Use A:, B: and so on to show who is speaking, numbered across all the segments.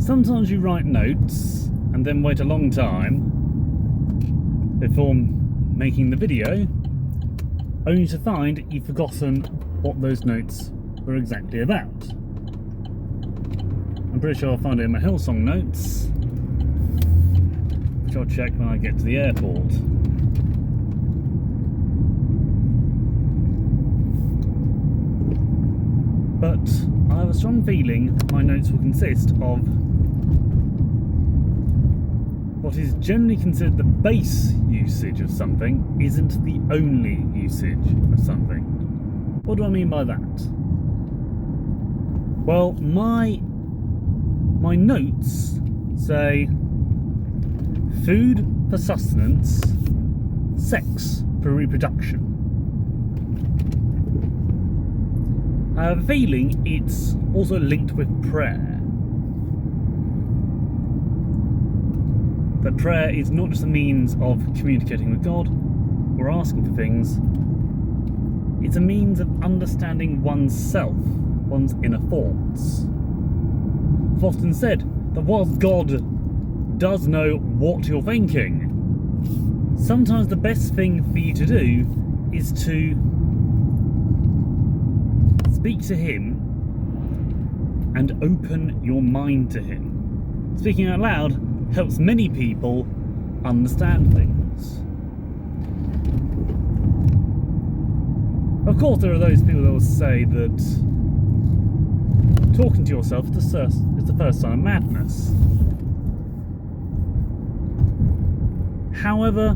A: Sometimes you write notes and then wait a long time before making the video, only to find you've forgotten what those notes were exactly about. I'm pretty sure I'll find it in my Hillsong notes, which I'll check when I get to the airport. But I have a strong feeling my notes will consist of what is generally considered the base usage of something isn't the only usage of something. What do I mean by that? Well, my notes say food for sustenance, sex for reproduction. I have a feeling it's also linked with prayer. That prayer is not just a means of communicating with God or asking for things, it's a means of understanding oneself, one's inner thoughts. I've often said that whilst God does know what you're thinking, sometimes the best thing for you to do is to speak to Him and open your mind to Him. Speaking out loud helps many people understand things. Of course, there are those people that will say that talking to yourself is the first sign of madness. However,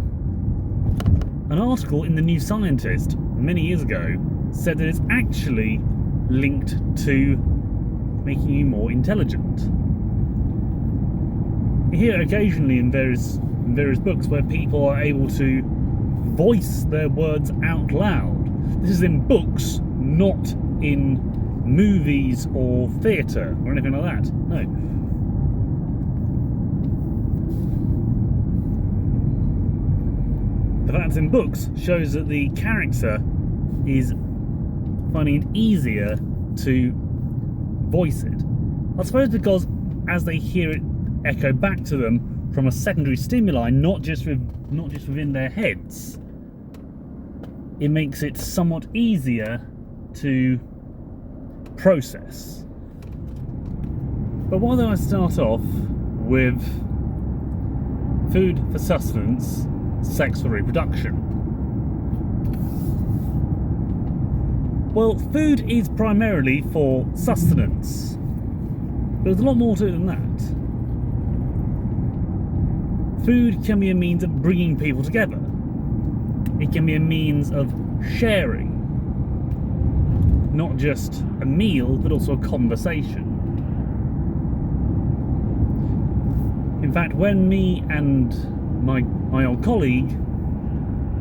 A: an article in The New Scientist many years ago said that it's actually linked to making you more intelligent. You hear occasionally in various books where people are able to voice their words out loud. This is in books, not in movies or theatre or anything like that. No. The fact it's in books shows that the character is finding it easier to voice it. I suppose because as they hear it echo back to them from a secondary stimuli, not just within their heads, it makes it somewhat easier to process. But why don't I start off with food for sustenance, sex for reproduction? Well, food is primarily for sustenance. There's a lot more to it than that. Food can be a means of bringing people together. It can be a means of sharing. Not just a meal, but also a conversation. In fact, when me and my old colleague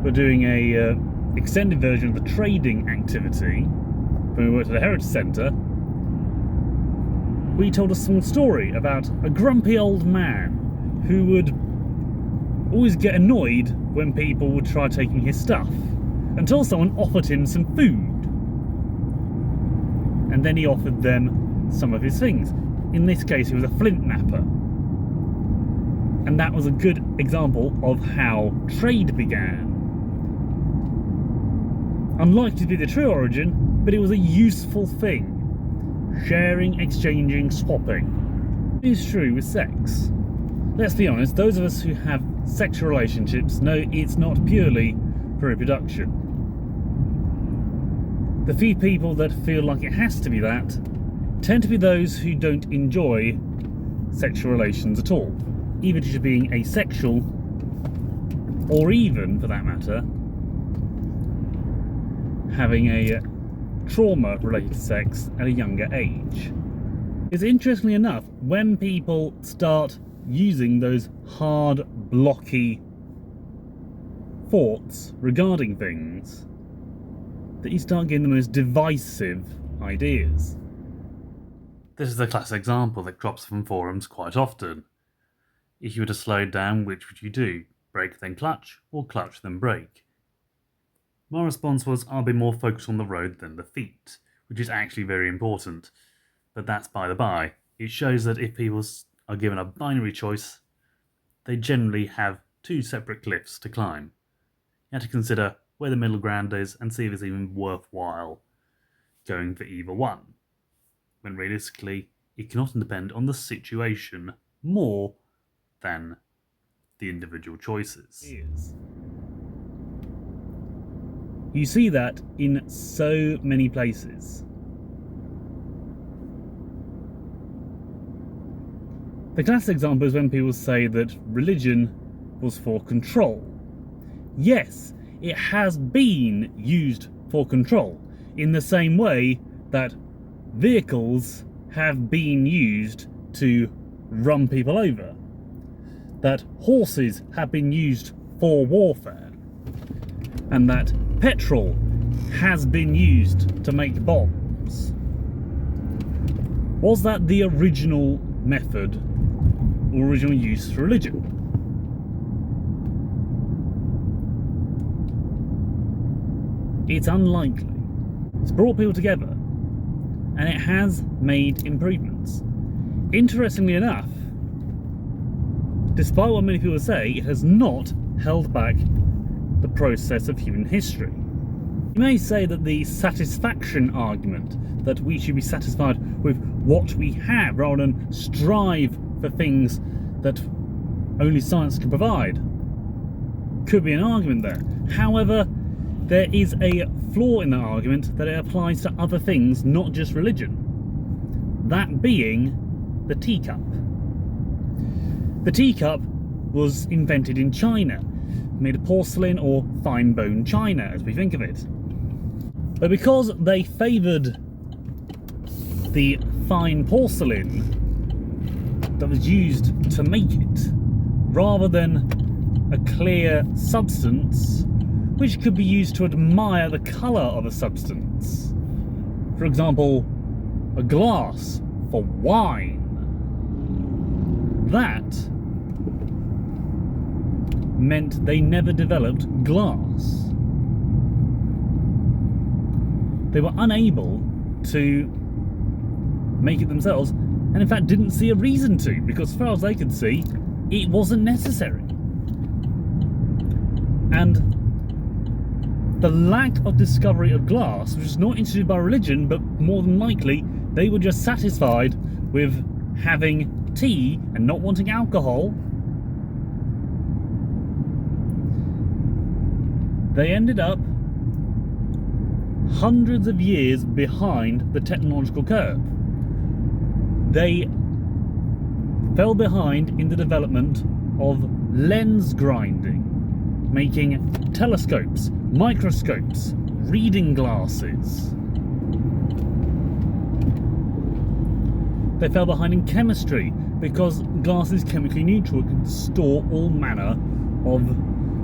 A: were doing a extended version of the trading activity, when we worked at the Heritage Centre, we told a small story about a grumpy old man who would always get annoyed when people would try taking his stuff, until someone offered him some food. And then he offered them some of his things. In this case, it was a flint knapper. And that was a good example of how trade began. Unlikely to be the true origin, but it was a useful thing. Sharing, exchanging, swapping. It is true with sex. Let's be honest, those of us who have sexual relationships know it's not purely for reproduction. The few people that feel like it has to be that tend to be those who don't enjoy sexual relations at all, either due to being asexual or even, for that matter, having a trauma related to sex at a younger age. It's interestingly enough, when people start using those hard, blocky thoughts regarding things, that you start getting the most divisive ideas. This is a classic example that crops from forums quite often. If you were to slow down, which would you do? Brake then clutch, or clutch then brake? My response was, I'll be more focused on the road than the feet, which is actually very important. But that's by the by. It shows that if people are given a binary choice, they generally have two separate cliffs to climb. You have to consider where the middle ground is and see if it's even worthwhile going for either one, when realistically it can often depend on the situation more than the individual choices. You see that in so many places. The classic example is when people say that religion was for control. Yes, it has been used for control, in the same way that vehicles have been used to run people over, that horses have been used for warfare, and that petrol has been used to make bombs. Was that the original method or original use for religion? It's unlikely. It's brought people together, and it has made improvements. Interestingly enough, despite what many people say, it has not held back the process of human history. You may say that the satisfaction argument, that we should be satisfied with what we have rather than strive for things that only science can provide, could be an argument there. However, there is a flaw in that argument, that it applies to other things, not just religion. That being the teacup. The teacup was invented in China, made of porcelain or fine bone china, as we think of it. But because they favoured the fine porcelain that was used to make it, rather than a clear substance which could be used to admire the colour of a substance. For example, a glass for wine. That meant they never developed glass. They were unable to make it themselves, and in fact didn't see a reason to, because as far as they could see, it wasn't necessary. And the lack of discovery of glass was not instituted by religion, but more than likely they were just satisfied with having tea and not wanting alcohol. They ended up hundreds of years behind the technological curve. They fell behind in the development of lens grinding, making telescopes, microscopes, reading glasses. They fell behind in chemistry because glass is chemically neutral. It can store all manner of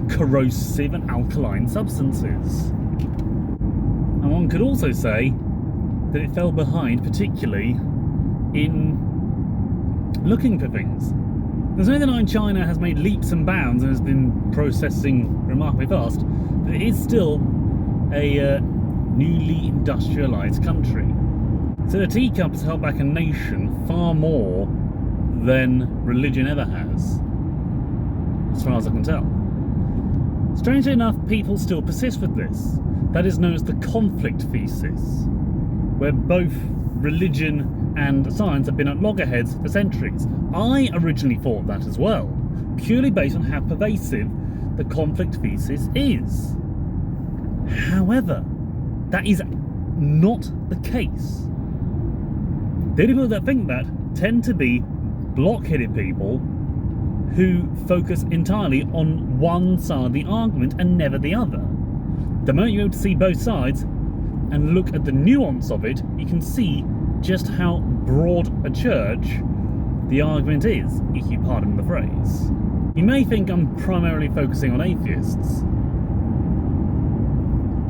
A: corrosive and alkaline substances. And one could also say that it fell behind particularly in looking for things. There's no denying China has made leaps and bounds and has been processing remarkably fast, but it is still a newly industrialised country. So the teacup has held back a nation far more than religion ever has, as far as I can tell. Strangely enough, people still persist with this. That is known as the conflict thesis, where both religion and science have been at loggerheads for centuries. I originally thought that as well, purely based on how pervasive the conflict thesis is. However, that is not the case. The only people that think that tend to be block-headed people who focus entirely on one side of the argument and never the other. The moment you're able to see both sides and look at the nuance of it, you can see just how broad a church the argument is, if you pardon the phrase. You may think I'm primarily focusing on atheists.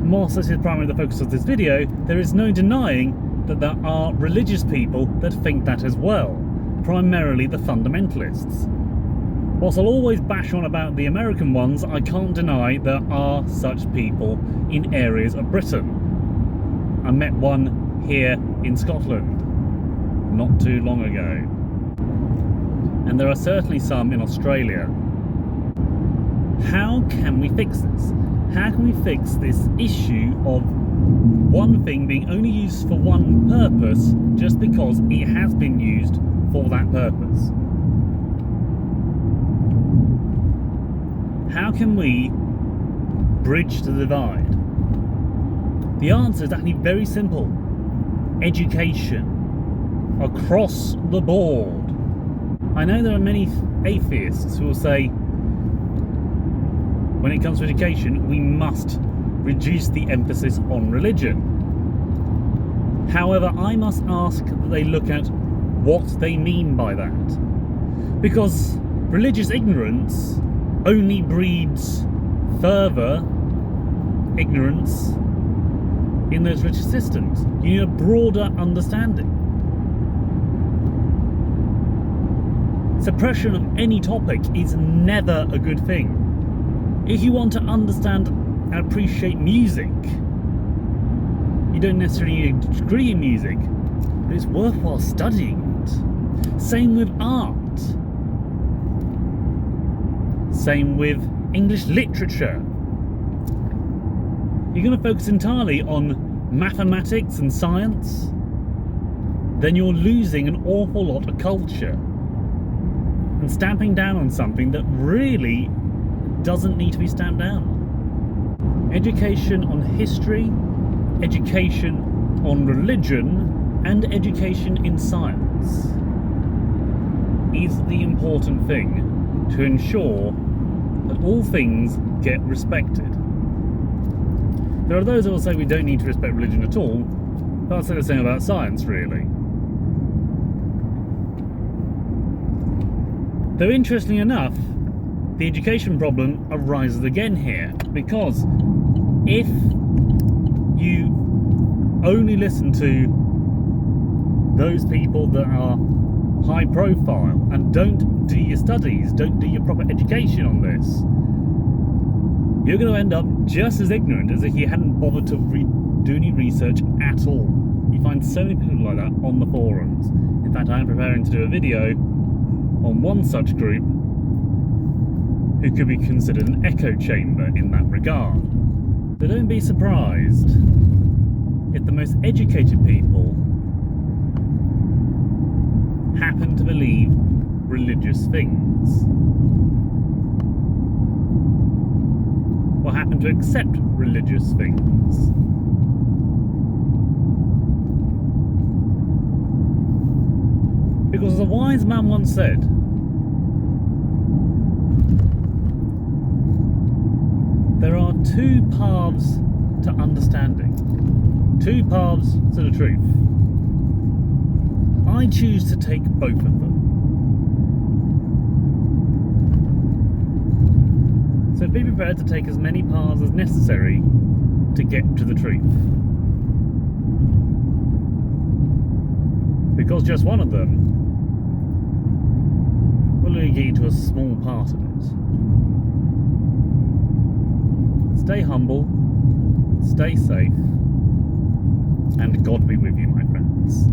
A: Whilst this is primarily the focus of this video, there is no denying that there are religious people that think that as well, primarily the fundamentalists. Whilst I'll always bash on about the American ones, I can't deny there are such people in areas of Britain. I met one here in Scotland not too long ago. and there are certainly some in Australia. How can we fix this? How can we fix this issue of one thing being only used for one purpose just because it has been used for that purpose? How can we bridge the divide? The answer is actually very simple. Education. Across the board. I know there are many atheists who will say, when it comes to education, we must reduce the emphasis on religion. However, I must ask that they look at what they mean by that. Because religious ignorance only breeds further ignorance in those religious systems. You need a broader understanding. Suppression of any topic is never a good thing. If you want to understand and appreciate music, you don't necessarily need a degree in music, but it's worthwhile studying it. Same with art. Same with English literature. You're going to focus entirely on mathematics and science, then you're losing an awful lot of culture and stamping down on something that really doesn't need to be stamped down. Education on history, education on religion, and education in science is the important thing to ensure that all things get respected. There are those that will say we don't need to respect religion at all, but I'll say the same about science, really. Though interestingly enough, the education problem arises again here, because if you only listen to those people that are high profile and don't do your studies, don't do your proper education on this, you're going to end up just as ignorant as if you hadn't bothered to do any research at all. You find so many people like that on the forums. In fact, I am preparing to do a video on one such group who could be considered an echo chamber in that regard. So don't be surprised if the most educated people happen to believe religious things, or happen to accept religious things. Because as a wise man once said, there are two paths to understanding, two paths to the truth. I choose to take both of them. So be prepared to take as many paths as necessary to get to the truth. Because just one of them will only get you to a small part of it. Stay humble, stay safe, and God be with you, my friends.